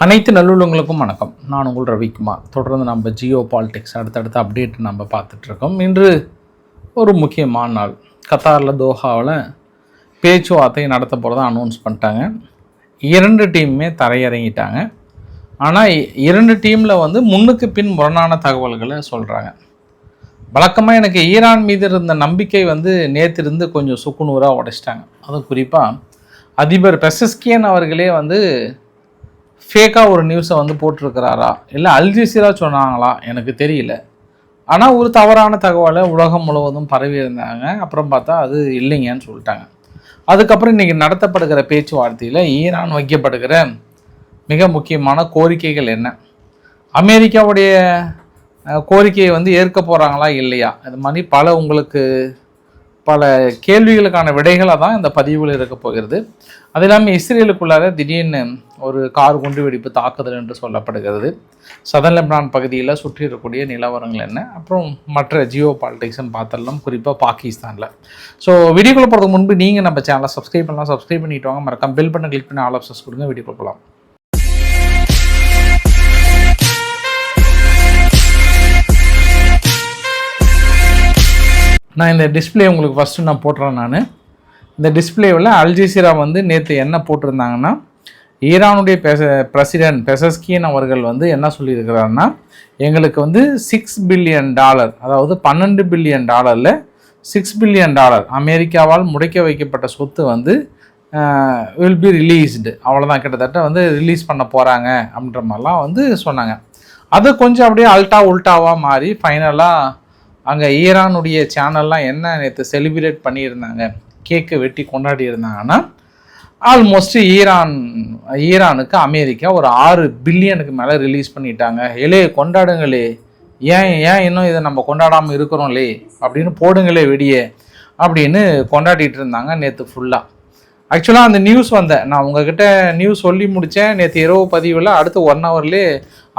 அனைத்து நல்லுள்ளங்களுக்கும் வணக்கம். நான் உங்கள் ரவிக்குமார். தொடர்ந்து நம்ம ஜியோ பாலிடிக்ஸ் அடுத்தடுத்த அப்டேட் நம்ம பார்த்துட்ருக்கோம். இன்று ஒரு முக்கியமான நாள். கத்தாரில் தோஹாவில் பேச்சுவார்த்தை நடத்த போகிறதா அனௌன்ஸ் பண்ணிட்டாங்க. 2 டீமுமே தரையிறங்கிட்டாங்க. ஆனால் 2 டீமில் முன்னுக்கு பின் முரணான தகவல்களை சொல்கிறாங்க. வழக்கமாக எனக்கு ஈரான் மீது இருந்த நம்பிக்கை நேற்றிருந்து கொஞ்சம் சுக்குநூறாக உடைச்சிட்டாங்க. அதுவும் குறிப்பாக அதிபர் பெசஸ்கியன் அவர்களே ஃபேக்காக ஒரு நியூஸை போட்டிருக்கிறாரா இல்லை அல்ஜசீரா சொன்னாங்களா எனக்கு தெரியல. ஆனால் ஒரு தவறான தகவலை உலகம் முழுவதும் பரவி இருந்தாங்க. அப்புறம் பார்த்தா அது இல்லைங்கன்னு சொல்லிட்டாங்க. அதுக்கப்புறம் இன்றைக்கி நடத்தப்படுகிற பேச்சுவார்த்தையில் ஈரான் வைக்கப்படுகிற மிக முக்கியமான கோரிக்கைகள் என்ன, அமெரிக்காவுடைய கோரிக்கையை ஏற்க போகிறாங்களா இல்லையா, இது மாதிரி உங்களுக்கு பல கேள்விகளுக்கான விடைகளாக தான் இந்த பதிவுகள் இருக்க போகிறது. அது இல்லாமல் இஸ்ரேலுக்குள்ளார திடீர்னு ஒரு கார் குண்டுவெடிப்பு தாக்குதல் என்று சொல்லப்படுகிறது. சதன் லெபனான் பகுதியில் சுற்றி இருக்கக்கூடிய நிலவரங்கள் என்ன, அப்புறம் மற்ற ஜியோ பாலிடிக்ஸ்ன்னு பார்த்துடலாம், குறிப்பாக பாகிஸ்தானில். ஸோ வீடியோக்குள்ளே போகிறதுக்கு முன்பு நீங்கள் நம்ம சேனலை சப்ஸ்கிரைப் பண்ணலாம். சப்ஸ்கிரைப் பண்ணிட்டு வாங்க. மறக்காம பெல் பட்டன் கிளிக் பண்ணி ஆல் ஆப்ஷன்ஸ் கொடுங்க. வீடியோக்குள்ளே போகலாம். நான் இந்த டிஸ்பிளே உங்களுக்கு ஃபஸ்ட்டு நான் போட்டுறேன். இந்த டிஸ்பிளேவில் அல்ஜசீரா நேற்று என்ன போட்டிருந்தாங்கன்னா, ஈரானுடைய பிரசிடென்ட் பெசஸ்கியன் அவர்கள் என்ன சொல்லியிருக்கிறாருன்னா, எங்களுக்கு $6 பில்லியன், அதாவது $12 பில்லியன், $6 பில்லியன் அமெரிக்காவால் முடக்கி வைக்கப்பட்ட சொத்து வில் பி ரிலீஸ்டு, அவ்வளோதான், கிட்டத்தட்ட ரிலீஸ் பண்ண போகிறாங்க அப்படின்ற மாதிரிலாம் சொன்னாங்க. அது கொஞ்சம் அப்படியே உல்ட்டாவாக மாறி ஃபைனலாக அங்கே ஈரானுடைய சேனல்லாம் என்ன நேற்று செலிப்ரேட் பண்ணியிருந்தாங்க, கேக்கு வெட்டி கொண்டாடி இருந்தாங்கன்னா, ஆல்மோஸ்ட் ஈரானுக்கு அமெரிக்கா ஒரு $6 பில்லியனுக்கு மேலே ரிலீஸ் பண்ணிட்டாங்க. கொண்டாடுங்களே, ஏன் இன்னும் இதை நம்ம கொண்டாடாமல் இருக்கிறோம்லே அப்படின்னு போடுங்களே வெடியே அப்படின்னு கொண்டாடிட்டு இருந்தாங்க நேற்று ஃபுல்லாக. ஆக்சுவலாக அந்த நியூஸ் நான் உங்ககிட்ட நியூஸ் சொல்லி முடித்தேன் நேற்று இரவு பதிவில். அடுத்து 1 ஹவர்லேயே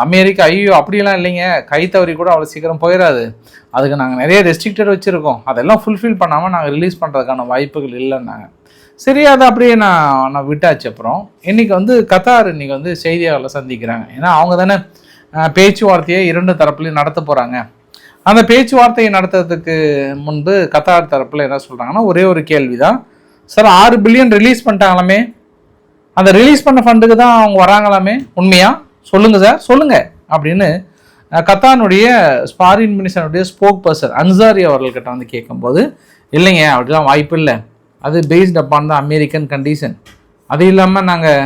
அமெரிக்கா ஐயோ அப்படிலாம் இல்லைங்க, கை தவறி கூட அவ்வளோ சீக்கிரம் போயிடாது, அதுக்கு நாங்கள் நிறைய ரெஸ்ட்ரிக்டட் வச்சுருக்கோம், அதெல்லாம் ஃபுல்ஃபில் பண்ணாமல் நாங்கள் ரிலீஸ் பண்ணுறதுக்கான வாய்ப்புகள் இல்லைன்னாங்க. சரி, அதை அப்படியே நான் விட்டாச்சு. அப்புறம் இன்றைக்கி கத்தார் இன்றைக்கி செய்தியாளர்களை சந்திக்கிறாங்க. ஏன்னா அவங்க தானே பேச்சுவார்த்தையை 2 தரப்புலையும் நடத்த போகிறாங்க. அந்த பேச்சுவார்த்தையை நடத்துறதுக்கு முன்பு கத்தார் தரப்பில் என்ன சொல்கிறாங்கன்னா, ஒரே ஒரு கேள்வி தான், சார் $6 பில்லியன் ரிலீஸ் பண்ணிட்டாங்களாமே, அந்த ரிலீஸ் பண்ண ஃபண்டுக்கு தான் அவங்க வராங்களாமே, உண்மையா சொல்லுங்கள் சார் சொல்லுங்கள் அப்படின்னு கத்தானுடைய ஃபாரின் மினிஸ்டருடைய ஸ்போக் பர்சன் அன்சாரி அவர்கள்கிட்ட கேட்கும்போது, இல்லைங்க அப்படிலாம் வாய்ப்பு இல்லை, அது based upon the American condition, அது இல்லாமல் நாங்கள்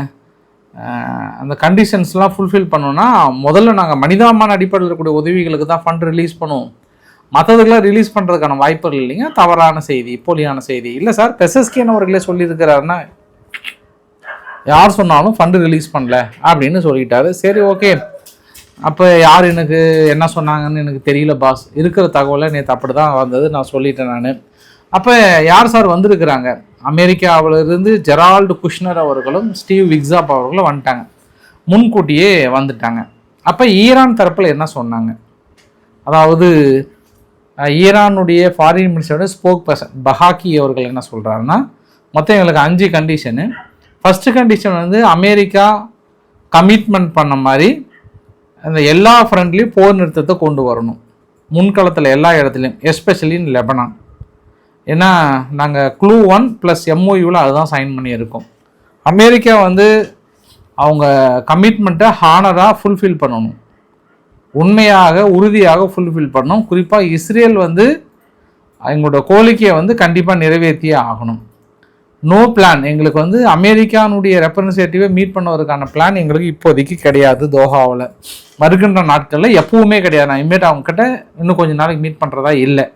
அந்த கண்டிஷன்ஸ்லாம் ஃபுல்ஃபில் பண்ணோன்னா முதல்ல நாங்கள் மனிதாபிமான அடிப்படையில் இருக்கக்கூடிய உதவிகளுக்கு தான் ஃபண்ட் ரிலீஸ் பண்ணுவோம், மற்றதுக்கெல்லாம் ரிலீஸ் பண்ணுறதுக்கான வாய்ப்புகள் இல்லைங்க, தவறான செய்தி, போலியான செய்தி. இல்லை சார், பெசஸ்கியன் அவர்களே சொல்லியிருக்கிறாருன்னா யார் சொன்னாலும் ஃபண்டு ரிலீஸ் பண்ணல அப்படின்னு சொல்லிட்டாரு. சரி, ஓகே, அப்போ யார் எனக்கு என்ன சொன்னாங்கன்னு எனக்கு தெரியல பாஸ், இருக்கிற தகவலை நேற்று அப்படி தான் வந்தது, நான் சொல்லிட்டேன் நான். அப்போ யார் சார் வந்திருக்கிறாங்க, அமெரிக்காவிலிருந்து ஜெரால்டு குஷ்னர் அவர்களும் ஸ்டீவ் விக்ஸாப் அவர்களும் வந்துட்டாங்க, முன்கூட்டியே வந்துட்டாங்க. அப்போ ஈரான் தரப்பில் என்ன சொன்னாங்க, அதாவது ஈரானுடைய ஃபாரின் மினிஸ்டரோட ஸ்போக் பர்சன் பஹாக்கி அவர்கள் என்ன சொல்கிறாருன்னா, மொத்தம் எங்களுக்கு 5 condition. First condition America commitment பண்ண மாதிரி அந்த எல்லா ஃப்ரண்ட்லேயும் போர் நிறுத்தத்தை கொண்டு வரணும், முன்களத்தில் எல்லா இடத்துலையும், எஸ்பெஷலி இன் லெபனான். ஏன்னா நாங்கள் க்ளூ 1 + MOUவில் அதுதான் சைன் பண்ணியிருக்கோம். அமெரிக்கா அவங்க கமிட்மெண்ட்டை ஹானராக ஃபுல்ஃபில் பண்ணணும், உண்மையாக உறுதியாக ஃபுல்ஃபில் பண்ணணும். குறிப்பாக இஸ்ரேல் எங்களோட கோரிக்கையை கண்டிப்பாக நிறைவேற்றியே ஆகணும். நோ பிளான், எங்களுக்கு அமெரிக்கானுடைய ரெப்ரசன்டேட்டிவை மீட் பண்ணுவதற்கான பிளான் எங்களுக்கு இப்போதைக்கு கிடையாது. தோஹாவில் வருகின்ற நாட்களில் எப்பவுமே கிடையாது. நான் இனிமேட்டு அவங்கக்கிட்ட இன்னும் கொஞ்சம் நாளைக்கு மீட் பண்ணுறதா இல்லை.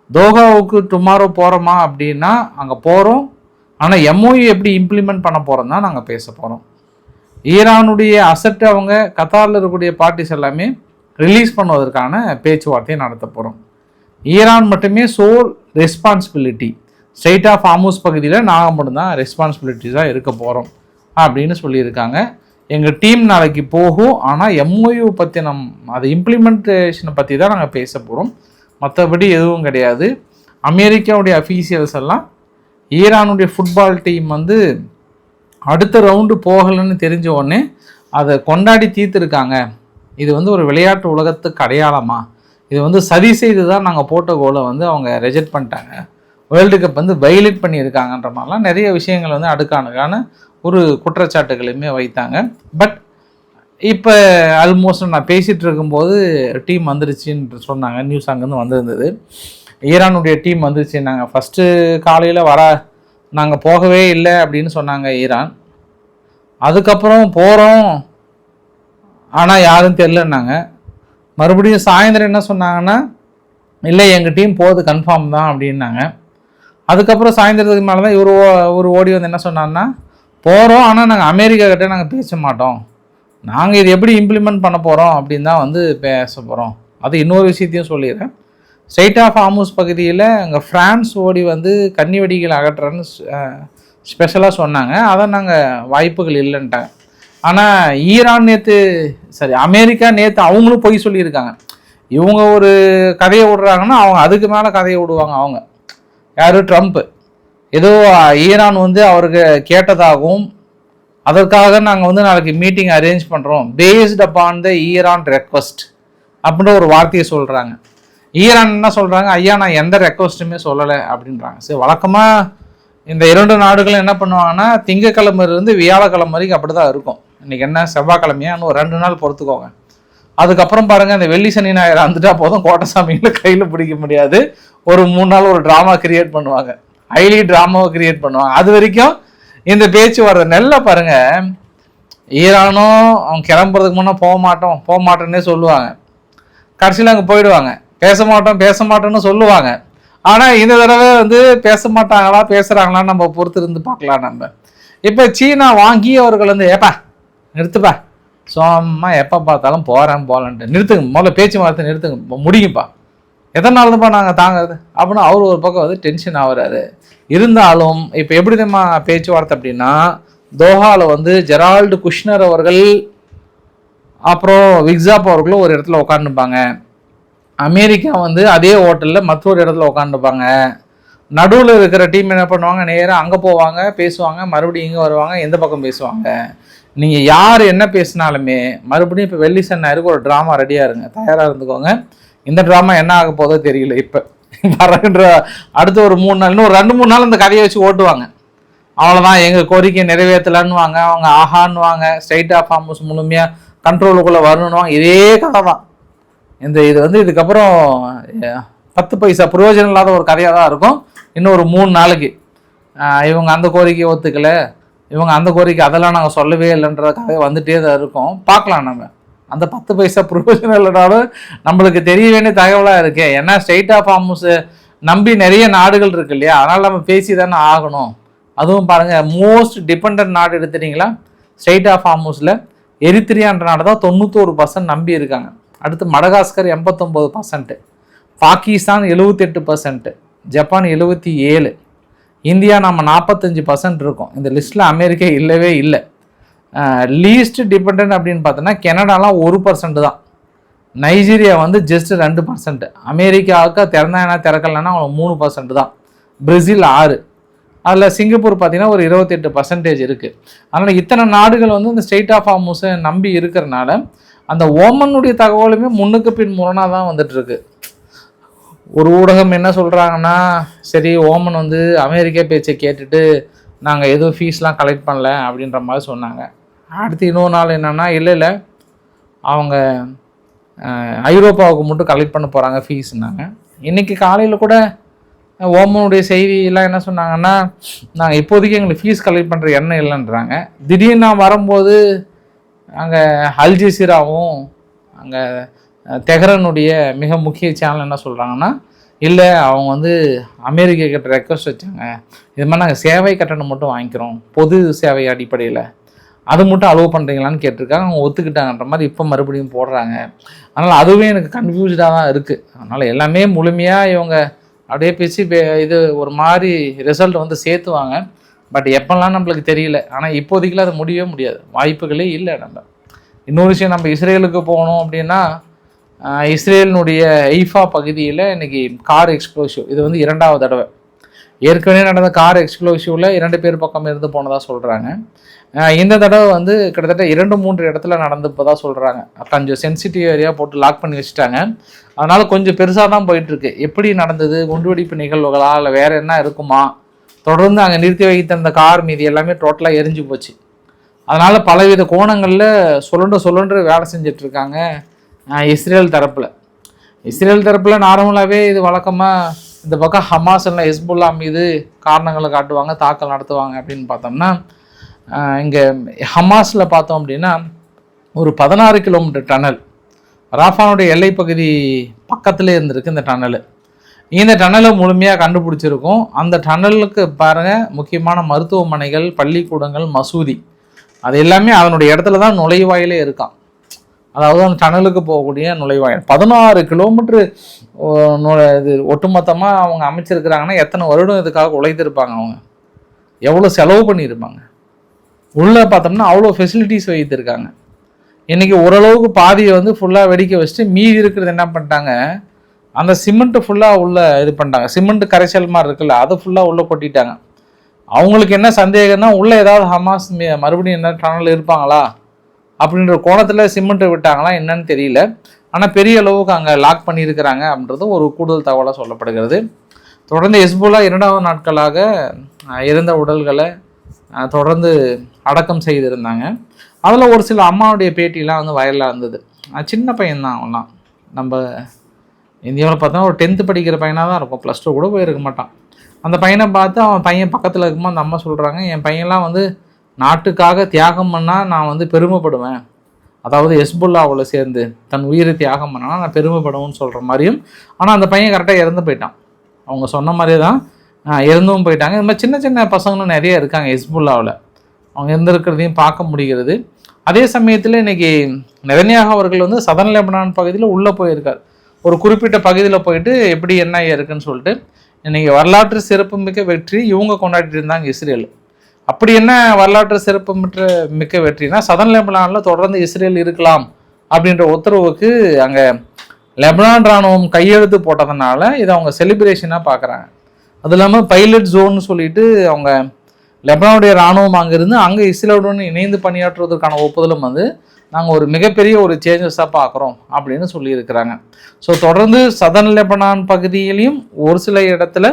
தோஹாவுக்கு டுமாரோ போகிறோமா அப்படின்னா அங்கே போகிறோம், ஆனால் MOU எப்படி இம்ப்ளிமெண்ட் பண்ண போகிறோம் தான் நாங்கள் பேச போகிறோம். ஈரானுடைய அசட்டை அவங்க கத்தாரில் இருக்கக்கூடிய பார்ட்டிஸ் எல்லாமே ரிலீஸ் பண்ணுவதற்கான பேச்சுவார்த்தையை நடத்த போகிறோம். ஈரான் மட்டுமே sole responsibility, strait of Hormuz பகுதியில் நாங்கள் மட்டும்தான் ரெஸ்பான்சிபிலிட்டிஸாக இருக்க போகிறோம் அப்படின்னு சொல்லியிருக்காங்க. எங்கள் டீம் நாளைக்கு போகும், ஆனால் MOU பற்றி அதை இம்ப்ளிமெண்டேஷனை பற்றி தான் நாங்கள் பேச போகிறோம், மற்றபடி எதுவும் கிடையாது. அமெரிக்காவுடைய அஃபீஷியல்ஸ் எல்லாம் ஈரானுடைய ஃபுட்பால் டீம் அடுத்த ரவுண்டு போகலைன்னு தெரிஞ்ச உடனே அதை கொண்டாடி தீர்த்துருக்காங்க. இது வந்து ஒரு விளையாட்டு உலகத்துக்கு அடையாளமா, இது வந்து சதி செய்து தான் நாங்கள் போட்ட கோலை வந்து அவங்க ரிஜெக்ட் பண்ணிட்டாங்க, வேர்ல்டு கப் வந்து வைலேட் பண்ணியிருக்காங்கன்ற மாதிரிலாம் நிறைய விஷயங்கள் வந்து அடுக்கானுக்கான ஒரு குற்றச்சாட்டுகளையுமே வைத்தாங்க. பட் இப்போ ஆல்மோஸ்ட் நான் பேசிகிட்டு இருக்கும்போது டீம் வந்துருச்சுன்னு சொன்னாங்க, நியூஸ் அங்கேருந்து வந்திருந்தது. ஈரானுடைய டீம் வந்துருச்சுன்னாங்க. ஃபஸ்ட்டு காலையில் நாங்கள் போகவே இல்லை அப்படின்னு சொன்னாங்க ஈரான். அதுக்கப்புறம் போகிறோம் ஆனால் யாரும் தெரிலன்னாங்க. மறுபடியும் சாயந்தரம் என்ன சொன்னாங்கன்னா, இல்லை எங்கள் டீம் போகுது கன்ஃபார்ம் தான் அப்படின்னாங்க. அதுக்கப்புறம் சாயந்தரத்துக்கு மேலே தான் இவர் ஓடி வந்து என்ன சொன்னார்னா, போகிறோம் ஆனால் நாங்கள் அமெரிக்கா கிட்டே நாங்கள் பேச மாட்டோம், நாங்கள் இது எப்படி இம்ப்ளிமெண்ட் பண்ண போகிறோம் அப்படின்னு தான் வந்து பேச போகிறோம். அது இன்னொரு விஷயத்தையும் சொல்லிடுறேன். ஸ்ட்ரெய்ட் ஆஃப் ஹார்முஸ் பகுதியில் அங்கே ஃப்ரான்ஸ் ஓடி வந்து கன்னி வெடிகள் அகற்றுறன்னு ஸ்பெஷலாக சொன்னாங்க. அதை நாங்கள் வாய்ப்புகள் இல்லைன்ட்டாங்க. ஆனால் ஈரான் அமெரிக்கா நேற்று அவங்களும் பொய் சொல்லியிருக்காங்க. இவங்க ஒரு கதையை விடுறாங்கன்னா அவங்க அதுக்கு மேலே கதையை விடுவாங்க. அவங்க யார், ட்ரம்ப்பு ஏதோ ஈரான் வந்து அவருக்கு கேட்டதாகவும் அதற்காக நாங்கள் வந்து நாளைக்கு மீட்டிங் அரேஞ்ச் பண்ணுறோம் based upon the Iran request அப்படின்ற ஒரு வார்த்தையை சொல்கிறாங்க. ஈரான் என்ன சொல்கிறாங்க, ஐயா நான் எந்த ரெக்வஸ்ட்டுமே சொல்லலை அப்படின்றாங்க. சரி, வழக்கமாக இந்த 2 நாடுகளும் என்ன பண்ணுவாங்கன்னா திங்கக்கிழமையிலிருந்து வியாழக்கிழமை வரைக்கும் அப்படி தான் இருக்கும். இன்றைக்கி என்ன செவ்வாய்க்கிழமையா, இன்னும் 2 நாள் பொறுத்துக்கோங்க. அதுக்கப்புறம் பாருங்கள், இந்த வெள்ளி சனி ஞாயிறு வந்துட்டா போதும், கோட்டசாமிகளை கையில் பிடிக்க முடியாது. ஒரு 3 நாள் ஒரு ட்ராமா கிரியேட் பண்ணுவாங்க, ஹைலி ட்ராமாவை கிரியேட் பண்ணுவாங்க. அது வரைக்கும் இந்த பேச்சு வர்றது நெல்ல பாருங்கள். ஈரானும் அவங்க கிளம்புறதுக்கு முன்னே போக மாட்டேன்னே சொல்லுவாங்க. கடைசியில் அங்கே போயிடுவாங்க, பேச மாட்டோம்னு சொல்லுவாங்க. ஆனால் இந்த தடவை வந்து பேச மாட்டாங்களா பேசுகிறாங்களான்னு நம்ம பொறுத்து இருந்து பார்க்கலாம். நம்ம இப்போ சீனா வாங்கி அவர்கள் வந்து ஏப்பா நிறுத்துப்பா, சும்மா எப்போ பார்த்தாலும் போகலன்ட்டு நிறுத்துங்க, முதல்ல பேச்சுவார்த்தை நிறுத்துங்க, முடியும்ப்பா, எத்தனை நாள் தான்ப்பா நாங்கள் தாங்கிறது அப்படின்னு அவர் ஒரு பக்கம் வந்து டென்ஷன் ஆகுறாரு. இருந்தாலும் இப்போ எப்படி தெரியுமா பேச்சுவார்த்தை அப்படின்னா, தோஹாவில் வந்து ஜெரால்டு குஷ்னர் அவர்கள் அப்புறம் விக்ஸாப் அவர்களும் ஒரு இடத்துல உட்காந்துப்பாங்க. அமெரிக்கா வந்து அதே ஹோட்டலில் மற்றொரு இடத்துல உட்காந்துப்பாங்க. நடுவில் இருக்கிற டீம் என்ன பண்ணுவாங்க, நேராக அங்கே போவாங்க, பேசுவாங்க, மறுபடியும் இங்கே வருவாங்க, எந்த பக்கம் பேசுவாங்க. நீங்கள் யார் என்ன பேசினாலுமே மறுபடியும் இப்போ வெள்ளி சனிக்கு ஒரு ட்ராமா ரெடியாக இருங்க, தயாராக இருந்துக்கோங்க. இந்த ட்ராமா என்ன ஆக போதோ தெரியல. இப்போ வரன்ற அடுத்த ஒரு 3 நாள், இன்னும் ஒரு 2-3 நாள் இந்த கதையை வச்சு ஓட்டுவாங்க. அவ்வளோதான், எங்கள் கோரிக்கை நிறைவேற்றலான்னுவாங்க, அவங்க ஆஹான்னுவாங்க, ஸ்ட்ரெய்ட் ஆஃப் ஹார்முஸ் முழுமையாக கண்ட்ரோலுக்குள்ளே வரணுன்னுவாங்க. இதே கதை தான். இது வந்து இதுக்கப்புறம் 10 பைசா பிரயோஜனம் இல்லாத ஒரு கதையாக தான் இருக்கும். இன்னும் ஒரு 3 நாளைக்கு இவங்க அந்த கோரிக்கையை ஒத்துக்கலை, இவங்க அந்த கோரிக்கை அதெல்லாம் நாங்கள் சொல்லவே இல்லைன்ற கதை வந்துகிட்டே தான் இருக்கும். பார்க்கலாம், நம்ம அந்த 10 பைசா பிரயோஜனம் இல்லைனாலும் நம்மளுக்கு தெரிய வேண்டிய தகவலாக இருக்கே. ஏன்னா ஸ்ட்ரெய்ட் ஆஃப் ஹார்முஸை நம்பி நிறைய நாடுகள் இருக்கு இல்லையா, அதனால் நம்ம பேசி தானே ஆகணும். அதுவும் பாருங்கள், மோஸ்ட் டிபெண்ட் நாடு எடுத்துட்டிங்களா ஸ்ட்ரெய்ட் ஆஃப் ஹார்முஸில் எரித்திரியான்ற நாடு தான் 91% நம்பி இருக்காங்க. அடுத்து மடகாஸ்கர் 89%, பாகிஸ்தான் 78%, ஜப்பான் 77%, இந்தியா நம்ம 45% இருக்கோம். இந்த லிஸ்ட்டில் அமெரிக்கா இல்லவே இல்லை. லீஸ்ட் டிபெண்ட் அப்படின்னு பார்த்தோன்னா கனடாலாம் 1% தான், நைஜீரியா வந்து ஜஸ்ட் 2%, அமெரிக்காவுக்கு திறந்தாங்கன்னா திறக்கலைன்னா அவங்க 3% தான், பிரேசில் 6%, அதில் சிங்கப்பூர் பார்த்தீங்கன்னா ஒரு 28% இருக்குது. அதனால் இத்தனை நாடுகள் வந்து இந்த ஸ்ட்ரெய்ட் ஆஃப் ஹார்முஸை நம்பி இருக்கிறனால அந்த ஓமனுடைய தகவலுமே முன்னுக்கு பின் முரணாக தான் வந்துட்டுருக்கு. ஒரு ஊடகம் என்ன சொல்கிறாங்கன்னா, சரி ஓமன் வந்து அமெரிக்கா பேச்சை கேட்டுட்டு நாங்கள் எதுவும் ஃபீஸ்லாம் கலெக்ட் பண்ணல அப்படின்ற மாதிரி சொன்னாங்க. அடுத்து இன்னொரு நாள் என்னென்னா, இல்லை அவங்க ஐரோப்பாவுக்கு மட்டும் கலெக்ட் பண்ண போகிறாங்க ஃபீஸ்னாங்க. இன்றைக்கி காலையில் கூட ஓமனுடைய செய்தியெல்லாம் என்ன சொன்னாங்கன்னா, நாங்கள் இப்போதைக்கு எங்களுக்கு ஃபீஸ் கலெக்ட் பண்ணுற எண்ணம் இல்லைன்றாங்க. திடீர்னு நான் வரும்போது அங்கே அல் ஜசீராவும் அங்கே தெஹ்ரானுடைய மிக முக்கிய சேனல் என்ன சொல்கிறாங்கன்னா, இல்லை அவங்க வந்து அமெரிக்கா கிட்ட ரெக்வஸ்ட் வச்சாங்க, இது மாதிரி நாங்கள் சேவை கட்டணம் மட்டும் வாங்கிக்கிறோம், பொது சேவை அடிப்படையில் அது மட்டும் அலோவ் பண்ணுறீங்களான்னு கேட்டிருக்காங்க. அவங்க ஒத்துக்கிட்டாங்கன்ற மாதிரி இப்போ மறுபடியும் போடுறாங்க. அதனால் அதுவே எனக்கு கன்ஃபியூஸ்டாக தான் இருக்குது. அதனால் எல்லாமே முழுமையாக இவங்க அப்படியே பேசி இது ஒரு மாதிரி ரிசல்ட் வந்து சேர்த்துவாங்க. பட் எப்போல்லாம் நம்மளுக்கு தெரியல. ஆனால் இப்போதைக்குலாம் அது முடியவே முடியாது, வாய்ப்புகளே இல்லை. நம்ம இன்னொரு விஷயம், நம்ம இஸ்ரேலுக்கு போகணும் அப்படின்னா இஸ்ரேலினுடைய ஐஃபா பகுதியில் இன்றைக்கி கார் எக்ஸ்ப்ளோசிவ், இது வந்து 2வது தடவை. ஏற்கனவே நடந்த கார் எக்ஸ்ப்ளோசிவில் 2 பேர் பக்கம் இருந்து போனதாக சொல்கிறாங்க. இந்த தடவை வந்து கிட்டத்தட்ட 2-3 இடத்துல நடந்துப்பதாக சொல்கிறாங்க. கொஞ்சம் சென்சிட்டிவ் ஏரியா போட்டு லாக் பண்ணி வச்சுட்டாங்க. அதனால் கொஞ்சம் பெருசாக தான் போயிட்டுருக்கு. எப்படி நடந்தது, குண்டுவெடிப்பு நிகழ்வுகளா இல்லை வேறு என்ன இருக்குமா, தொடர்ந்து அங்கே நிறுத்தி வைத்திருந்த கார் மீதி எல்லாமே டோட்டலாக எரிஞ்சு போச்சு. அதனால் பலவித கோணங்களில் சுழன்று வேலை செஞ்சிட்ருக்காங்க இஸ்ரேல் தரப்பில். நார்மலாகவே இது வழக்கமாக இந்த பக்கம் ஹமாஸ் இல்லை ஹெஸ்புல்லா மீது காரணங்களை காட்டுவாங்க, தாக்கல் நடத்துவாங்க. அப்படின்னு பார்த்தோம்னா இங்கே ஹமாஸில் பார்த்தோம் அப்படின்னா ஒரு 16 கிலோமீட்டர் டனல் ராஃபானுடைய எல்லைப்பகுதி பக்கத்தில் இருந்திருக்கு. இந்த டனலை முழுமையாக கண்டுபிடிச்சிருக்கும். அந்த டனலுக்கு பாருங்கள், முக்கியமான மருத்துவமனைகள், பள்ளிக்கூடங்கள், மசூதி, அது எல்லாமே அதனுடைய இடத்துல தான் நுழைவாயிலே இருக்கான். அதாவது அந்த டனலுக்கு போகக்கூடிய நுழைவாயில் 16 கிலோமீட்ரு இது ஒட்டுமொத்தமாக அவங்க அமைச்சிருக்கிறாங்கன்னா எத்தனை வருடம் இதுக்காக உழைத்திருப்பாங்க, அவங்க எவ்வளோ செலவு பண்ணியிருப்பாங்க. உள்ளே பார்த்தோம்னா அவ்வளோ ஃபெசிலிட்டிஸ் வைத்திருக்காங்க. இன்றைக்கி ஓரளவுக்கு பாதியை வந்து ஃபுல்லாக வெடிக்க வச்சுட்டு மீதி இருக்கிறது என்ன பண்ணிட்டாங்க, அந்த சிமெண்ட்டு ஃபுல்லாக உள்ளே இது பண்ணிட்டாங்க. சிமெண்ட் கரைசல் மாதிரி இருக்குல்ல, அதை ஃபுல்லாக உள்ளே கொட்டிட்டாங்க. அவங்களுக்கு என்ன சந்தேகம்னா, உள்ளே ஏதாவது ஹமாஸ் மறுபடியும் என்ன டனல் இருப்பாங்களா அப்படின்ற கோணத்தில் சிமெண்ட்டை விட்டாங்களா என்னன்னு தெரியல. ஆனால் பெரிய அளவுக்கு அங்கே லாக் பண்ணியிருக்கிறாங்க அப்படின்றது ஒரு கூடுதல் தகவலாக சொல்லப்படுகிறது. தொடர்ந்து ஹெஸ்புல்லா 2வது நாட்களாக இறந்த உடல்களை தொடர்ந்து அடக்கம் செய்திருந்தாங்க. அதில் ஒரு சில அம்மாவுடைய பேட்டிலாம் வந்து வைரலாக இருந்தது. சின்ன பையன்தான் அவன்லாம். நம்ம இந்தியாவில் பார்த்தா ஒரு 10th படிக்கிற பையனாக தான் இருக்கும், +2 கூட போயிருக்க மாட்டான். அந்த பையனை பார்த்து அவன் பையன் பக்கத்தில் இருக்கும்போது அந்த அம்மா சொல்கிறாங்க, என் பையன்லாம் வந்து நாட்டுக்காக தியாகம் பண்ணால் நான் வந்து பெருமைப்படுவேன். அதாவது ஹெஸ்புல்லாவில் சேர்ந்து தன் உயிரை தியாகம் பண்ணால் நான் பெருமைப்படுவேன்னு சொல்கிற மாதிரியும். ஆனால் அந்த பையன் கரெக்டாக இறந்து போயிட்டான். அவங்க சொன்ன மாதிரியே தான் இறந்தும் போயிட்டாங்க. இது மாதிரி சின்ன சின்ன பசங்களும் நிறைய இருக்காங்க ஹெஸ்புல்லாவில். அவங்க இருந்திருக்கிறதையும் பார்க்க முடிகிறது. அதே சமயத்தில் இன்றைக்கி நெதன்யாகு அவர்கள் வந்து சதர்ன் லெபனான் பகுதியில் உள்ளே போயிருக்கார். ஒரு குறிப்பிட்ட பகுதியில் போயிட்டு எப்படி என்ன இருக்குன்னு சொல்லிட்டு இன்றைக்கி வரலாற்று சிறப்புமிக்க வெற்றி இவங்க கொண்டாடிட்டு இருந்தாங்க இஸ்ரேல். அப்படி என்ன வரலாற்று சிறப்பு மிக்க வெற்றினா, சதர்ன் லெபனானில் தொடர்ந்து இஸ்ரேல் இருக்கலாம் அப்படின்ற உத்தரவுக்கு அங்கே லெபனான் இராணுவம் கையெழுத்து போட்டதுனால இதை அவங்க செலிப்ரேஷனாக பார்க்குறாங்க. அது இல்லாமல் பைலட் ஜோன்னு சொல்லிட்டு அவங்க லெபனானுடைய இராணுவம் அங்கேருந்து அங்கே இஸ்ரேலுடன் இணைந்து பணியாற்றுவதற்கான ஒப்புதலும் வந்து நாங்கள் ஒரு மிகப்பெரிய ஒரு சேஞ்சஸாக பார்க்குறோம் அப்படின்னு சொல்லியிருக்கிறாங்க. ஸோ தொடர்ந்து சதர்ன் லெபனான் பகுதியிலையும் ஒரு சில இடத்துல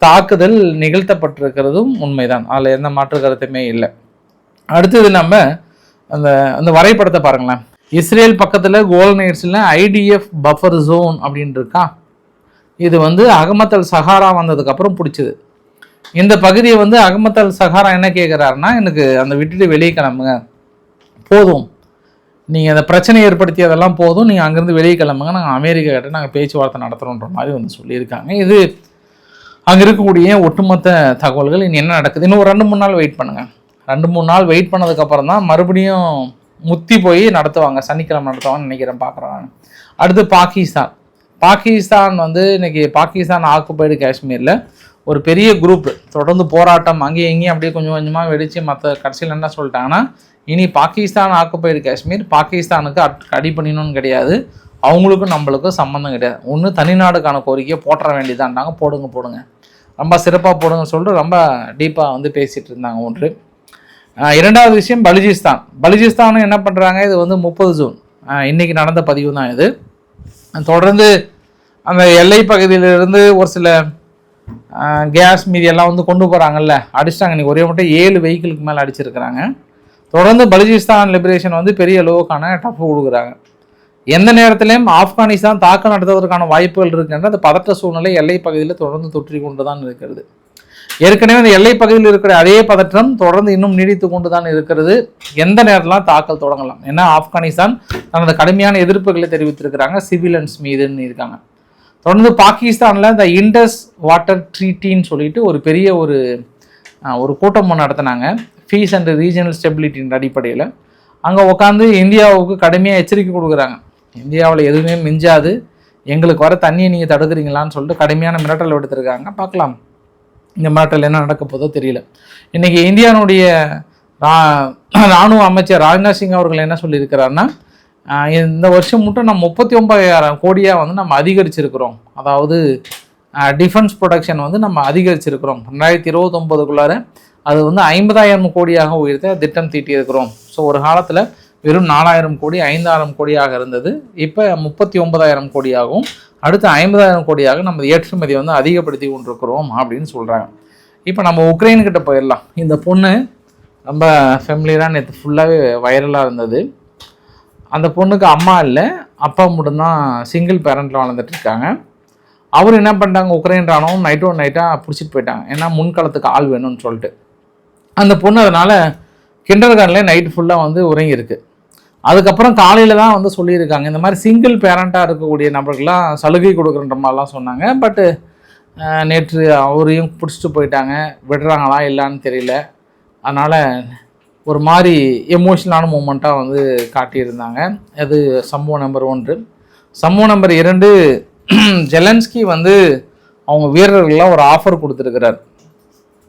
தாக்குதல் நிகழ்த்தப்பட்டிருக்கிறதும் உண்மைதான், அதில் எந்த மாற்று கருத்துமே இல்லை. அடுத்தது நம்ம அந்த வரைபடத்தை பாருங்களேன். இஸ்ரேல் பக்கத்தில் கோலன் ஹைட்ஸில் ஐடிஎஃப் பஃபர் ஜோன் அப்படின்னு இருக்கா. இது வந்து அகமத் அல் சஹாரா வந்ததுக்கப்புறம் பிடிச்சிது. இந்த பகுதியை வந்து அகமத் அல் சஹாரா என்ன கேட்குறாருன்னா, எனக்கு அந்த விட்டுட்டு வெளியே கிளம்புங்க, போதும், நீங்கள் அந்த பிரச்சனை ஏற்படுத்தி அதெல்லாம் போதும், நீங்கள் அங்கேருந்து வெளியே கிளம்புங்க, நாங்கள் அமெரிக்கா கிட்ட நாங்கள் பேச்சுவார்த்தை நடத்துகிறோன்ற மாதிரி வந்து சொல்லியிருக்காங்க. இது அங்கே இருக்கக்கூடிய ஒட்டுமொத்த தகவல்கள். இனி என்ன நடக்குது, இன்னும் ஒரு 2-3 நாள் வெயிட் பண்ணுங்கள். 2-3 நாள் வெயிட் பண்ணதுக்கப்புறம் தான் மறுபடியும் முத்தி போய் நடத்துவாங்க, சனிக்கிழமை நடத்துவாங்கன்னு நினைக்கிறேன், பார்க்குறேன். அடுத்து பாகிஸ்தான் வந்து இன்னைக்கு பாகிஸ்தான் ஆக்குபைடு காஷ்மீரில் ஒரு பெரிய குரூப் தொடர்ந்து போராட்டம் அங்கேயும் இங்கேயும் அப்படியே கொஞ்சம் கொஞ்சமாக வெடித்து மற்ற கடைசியில் என்ன சொல்லிட்டாங்கன்னா, இனி பாகிஸ்தான் ஆக்குபைடு காஷ்மீர் பாகிஸ்தானுக்கு அடி பண்ணிடணும்னு கிடையாது, அவங்களுக்கும் நம்மளுக்கும் சம்மந்தம் கிடையாது, ஒன்று தனிநாடுக்கான கோரிக்கையை போட்டுற வேண்டியதான்டாங்க, போடுங்க ரொம்ப சிறப்பாக போடுங்கன்னு சொல்லிட்டு ரொம்ப டீப்பாக வந்து பேசிகிட்டு இருந்தாங்க. ஒன்று. 2வது விஷயம் பலுச்சிஸ்தானும் என்ன பண்ணுறாங்க, இது வந்து 30 ஜூன் இன்றைக்கி நடந்த பதிவு தான் இது. தொடர்ந்து அந்த எல்லை பகுதியிலிருந்து ஒரு சில கேஸ் மீதி எல்லாம் வந்து கொண்டு போகிறாங்கல்ல, அடிச்சிட்டாங்க. இன்றைக்கி ஒரே மட்டும் 7 வெஹிக்கிளுக்கு மேலே அடிச்சிருக்கிறாங்க. தொடர்ந்து பலுச்சிஸ்தான் லிபரேஷன் வந்து பெரிய அளவுக்கான டஃப் கொடுக்குறாங்க. எந்த நேரத்திலையும் ஆப்கானிஸ்தான் தாக்கம் நடத்துவதற்கான வாய்ப்புகள் இருக்குன்ற அந்த பதற்ற சூழ்நிலை எல்லை பகுதியில் தொடர்ந்து தொற்றி கொண்டு தான் இருக்கிறது. ஏற்கனவே அந்த எல்லை பகுதியில் இருக்கிற அதே பதற்றம் தொடர்ந்து இன்னும் நீடித்து கொண்டு தான் இருக்கிறது. எந்த நேரத்திலாம் தாக்கல் தொடங்கலாம். ஏன்னா ஆப்கானிஸ்தான் தனது கடுமையான எதிர்ப்புகளை தெரிவித்திருக்கிறாங்க சிவிலியன்ஸ் மீதுன்னு இருக்காங்க. தொடர்ந்து பாகிஸ்தானில் இந்த இண்டஸ் வாட்டர் ட்ரீட்டின்னு சொல்லிட்டு ஒரு பெரிய ஒரு கூட்டம் நடத்தினாங்க, பீஸ் அண்ட் ரீஜனல் ஸ்டெபிலிட்டின்ற அடிப்படையில். அங்கே உட்காந்து இந்தியாவுக்கு கடுமையாக எச்சரிக்கை கொடுக்குறாங்க, இந்தியாவில் எதுவுமே மிஞ்சாது, எங்களுக்கு வர தண்ணியை நீங்கள் தடுக்கிறீங்களான்னு சொல்லிட்டு கடுமையான மிரட்டல் எடுத்திருக்காங்க. பார்க்கலாம் இந்த மிரட்டல் என்ன நடக்க போதோ தெரியல. இன்றைக்கி இந்தியாவுடைய இராணுவ அமைச்சர் ராஜ்நாத் சிங் அவர்கள் என்ன சொல்லியிருக்கிறாருன்னா, இந்த வருஷம் மட்டும் நம்ம 39,000 கோடியாக வந்து நம்ம அதிகரிச்சிருக்கிறோம், அதாவது டிஃபென்ஸ் ப்ரொடக்ஷன் வந்து நம்ம அதிகரிச்சிருக்கிறோம். 2029க்குள்ளார அது வந்து 50,000 கோடியாக உயர்த்த திட்டம் தீட்டியிருக்கிறோம். ஸோ ஒரு காலத்தில் வெறும் 4,000 கோடி 5,000 கோடியாக இருந்தது. இப்போ 39,000 கோடியாகவும் அடுத்து 50,000 கோடியாக நம்ம ஏற்றுமதி வந்து அதிகப்படுத்தி கொண்டிருக்கிறோம் அப்படின்னு சொல்கிறாங்க. இப்போ நம்ம உக்ரைன்கிட்ட போயிடலாம். இந்த பொண்ணு ரொம்ப ஃபெமிலியராக நேற்று ஃபுல்லாகவே வைரலாக இருந்தது. அந்த பொண்ணுக்கு அம்மா இல்லை, அப்பா மட்டும்தான் சிங்கிள் பேரண்ட்டில் வளர்ந்துட்டுருக்காங்க. அவர் என்ன பண்ணிட்டாங்க, உக்ரைன் ராணுவம் நைட்டாக பிடிச்சிட்டு போயிட்டாங்க. ஏன்னா முன்களத்துக்கு ஆள் வேணும்னு சொல்லிட்டு. அந்த பொண்ணு அதனால் கிண்டர்கார்டன்லேயே நைட்டு ஃபுல்லாக வந்து உறங்கியிருக்கு. அதுக்கப்புறம் காலையில் தான் வந்து சொல்லியிருக்காங்க, இந்த மாதிரி சிங்கிள் பேரண்ட்டாக இருக்கக்கூடிய நபர்கள்லாம் சலுகை கொடுக்குறன்ற மாதிரிலாம் சொன்னாங்க. பட்டு நேற்று அவரையும் பிடிச்சிட்டு போயிட்டாங்க. விடுறாங்களா இல்லைன்னு தெரியல. அதனால் ஒரு மாதிரி எமோஷனலான மூமெண்ட்டாக வந்து காட்டியிருந்தாங்க. அது சம்பவம் நம்பர் 1. சம்பவம் நம்பர் 2, ஜெலன்ஸ்கி வந்து அவங்க வீரர்கள்லாம் ஒரு ஆஃபர் கொடுத்துருக்கிறார்.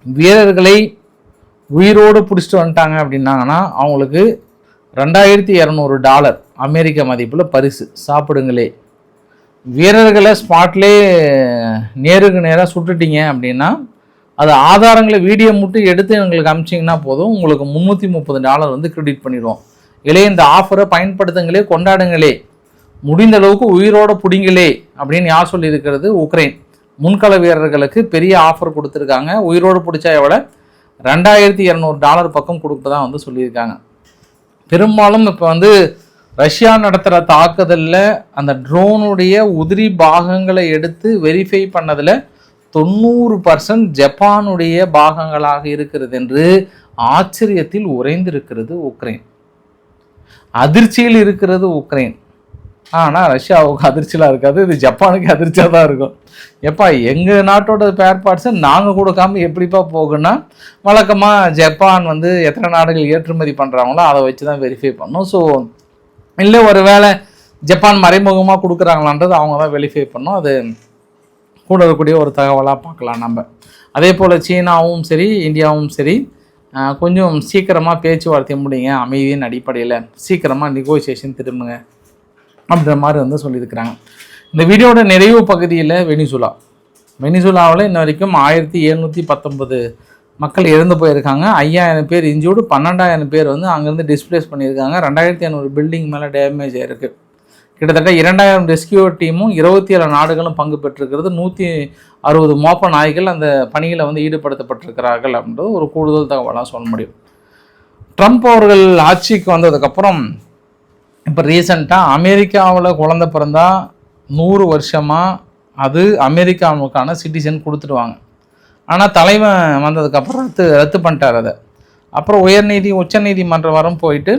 வீரர்களை உயிரோடு பிடிச்சிட்டு வந்துட்டாங்க அப்படின்னாங்கன்னா அவங்களுக்கு $2,200 அமெரிக்க மதிப்பில் பரிசு, சாப்பிடுங்களே. வீரர்களை ஸ்பாட்லே நேருக்கு நேராக சுட்டுட்டீங்க அப்படின்னா அது ஆதாரங்களை வீடியோ மட்டும் எடுத்து எங்களுக்கு அனுப்பிச்சிங்கன்னா போதும், உங்களுக்கு $330 வந்து கிரெடிட் பண்ணிடுவோம். இல்லை இந்த ஆஃபரை பயன்படுத்துங்களே, கொண்டாடுங்களே, முடிந்த அளவுக்கு உயிரோடு பிடிங்களே அப்படின்னு யார் சொல்லியிருக்கிறது? உக்ரைன். முன்கள வீரர்களுக்கு பெரிய ஆஃபர் கொடுத்துருக்காங்க. உயிரோடு பிடிச்சா எவ்வளோ? $2,200 பக்கம் கொடுப்பதான் வந்து சொல்லியிருக்காங்க. பெரும்பாலும் இப்போ வந்து ரஷ்யா நடத்துகிற தாக்குதலில் அந்த ட்ரோனுடைய உதிரி பாகங்களை எடுத்து வெரிஃபை பண்ணதில் 90% ஜப்பானுடைய பாகங்களாக இருக்கிறது என்று ஆச்சரியத்தில் உறைந்திருக்கிறது உக்ரைன். அதிர்ச்சியில் இருக்கிறது உக்ரைன். ஆனால் ரஷ்யாவுக்கு அதிர்ச்சியெலாம் இருக்காது, இது ஜப்பானுக்கு அதிர்ச்சியாக தான் இருக்கும். எப்பா எங்கள் நாட்டோட ஸ்பேர் பார்ட்ஸை நாங்கள் கொடுக்காம எப்படிப்பா போகுன்னா, வழக்கமாக ஜப்பான் வந்து எத்தனை நாடுகள் ஏற்றுமதி பண்ணுறாங்களோ அதை வச்சு தான் வெரிஃபை பண்ணணும். ஸோ இல்லை ஒரு வேளை ஜப்பான் மறைமுகமாக கொடுக்குறாங்களான்றது அவங்க தான் வெரிஃபை பண்ணணும். அது கூட இருக்கக்கூடிய ஒரு தகவலாக பார்க்கலாம் நம்ம. அதே போல் சீனாவும் சரி இந்தியாவும் சரி கொஞ்சம் சீக்கிரமாக பேச்சுவார்த்தை முடியுங்க, அமைதியின் அடிப்படையில் சீக்கிரமாக நெகோசியேஷன் திரும்புங்க அப்படின்ற மாதிரி வந்து சொல்லியிருக்கிறாங்க. இந்த வீடியோட நிறைவு பகுதியில் வெனிசுலாவில் இன்ன வரைக்கும் 1719 மக்கள் இறந்து போயிருக்காங்க. 5000 பேர் இன்ஜூர்டு, 12,000 பேர் வந்து அங்கேருந்து டிஸ்பிளேஸ் பண்ணியிருக்காங்க. 2,500 பில்டிங் மேலே டேமேஜ் ஆகிருக்கு. கிட்டத்தட்ட 2000 ரெஸ்கியூ டீமும் 27 நாடுகளும் பங்கு பெற்றிருக்கிறது. 160 மோப்ப நாய்கள் அந்த பணியில் வந்து ஈடுபடுத்தப்பட்டிருக்கிறார்கள் அப்படின்றது ஒரு கூடுதல் தகவலாக சொல்ல முடியும். ட்ரம்ப் அவர்கள் ஆட்சிக்கு வந்ததுக்கப்புறம் இப்போ ரீசெண்டாக அமெரிக்காவில் குழந்தை பிறந்தா 100 வருஷமாக அது அமெரிக்காவுக்கான சிட்டிசன் கொடுத்துடுவாங்க. ஆனால் தலைவன் வந்ததுக்கப்புறம் ரத்து பண்ணிட்டார் அதை. அப்புறம் உச்சநீதிமன்றம் வரும் போயிட்டு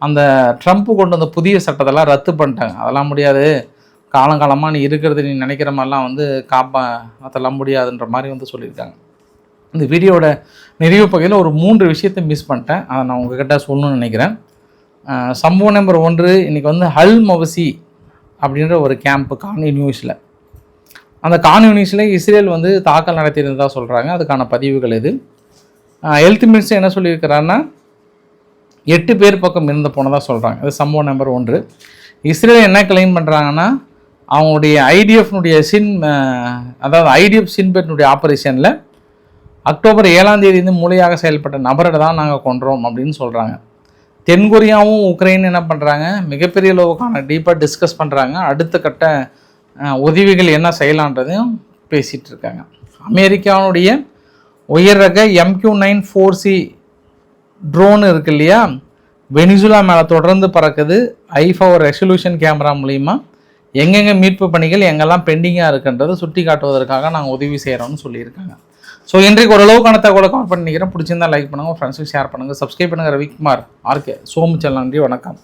அந்த ட்ரம்ப் கொண்டு வந்த புதிய சட்டத்தெல்லாம் ரத்து பண்ணிட்டாங்க. அதெல்லாம் முடியாது, காலங்காலமாக நீ இருக்கிறது நீ நினைக்கிற மாதிரிலாம் வந்து அதெல்லாம் முடியாதுன்ற மாதிரி வந்து சொல்லியிருக்காங்க. இந்த வீடியோட நிறைவு பகுதியில் ஒரு 3 விஷயத்தை மிஸ் பண்ணிட்டேன், அதை நான் உங்ககிட்ட சொல்லணும்னு நினைக்கிறேன். சம்பவம் நம்பர் 1, இன்றைக்கி வந்து அல் மவசி அப்படின்ற ஒரு கேம்ப்பு கான்யூனிஸில், அந்த கான்யூனிஸில் இஸ்ரேல் வந்து தாக்கல் நடத்தியிருந்ததாக சொல்கிறாங்க. அதுக்கான பதிவுகள் இது. ஹெல்த் மினிஸ்டர் என்ன சொல்லியிருக்கிறாருன்னா 8 பேர் பக்கம் இருந்து போனதாக சொல்கிறாங்க. அது சம்பவம் நம்பர் 1. இஸ்ரேல் என்ன கிளைம் பண்ணுறாங்கன்னா அவங்களுடைய ஐடிஎஃப்னுடைய ஐடிஎஃப் சின்பெட்னுடைய ஆப்ரேஷனில் அக்டோபர் 7ஆம் தேதி மூளையாக செயல்பட்ட நபரை தான் நாங்கள் கொன்றோம் அப்படின்னு சொல்கிறாங்க. தென்கொரியாவும் உக்ரைன் என்ன பண்ணுறாங்க, மிகப்பெரிய அளவுக்கான டீப்பாக டிஸ்கஸ் பண்ணுறாங்க. அடுத்த கட்ட உதவிகள் என்ன செய்யலான்றதையும் பேசிகிட்டு இருக்காங்க. அமெரிக்காவுடைய உயர் ரக MQ-9 4C ட்ரோன் இருக்கு இல்லையா, வெனிசுலா மேலே தொடர்ந்து பறக்குது. ஐஃபவர் ரெசல்யூஷன் கேமரா மூலிமா எங்கெங்கே மீட்பு பணிகள் எங்கெல்லாம் பெண்டிங்காக இருக்குன்றதை சுட்டி காட்டுவதற்காக நாங்கள் உதவி செய்கிறோம்னு சொல்லியிருக்காங்க. ஸோ இன்றைக்கு ஓரளவுக்கான தகவலை கமெண்ட் பண்ணிக்கிறேன். பிடிச்சிருந்தா லைக் பண்ணுங்கள், ஃப்ரெண்ட்ஸுக்கு ஷேர் பண்ணுங்கள், சப்ஸ்கிரைப் பண்ணுங்கள். ரவிக்குமார் RK சோமுச்சல். நன்றி, வணக்கம்.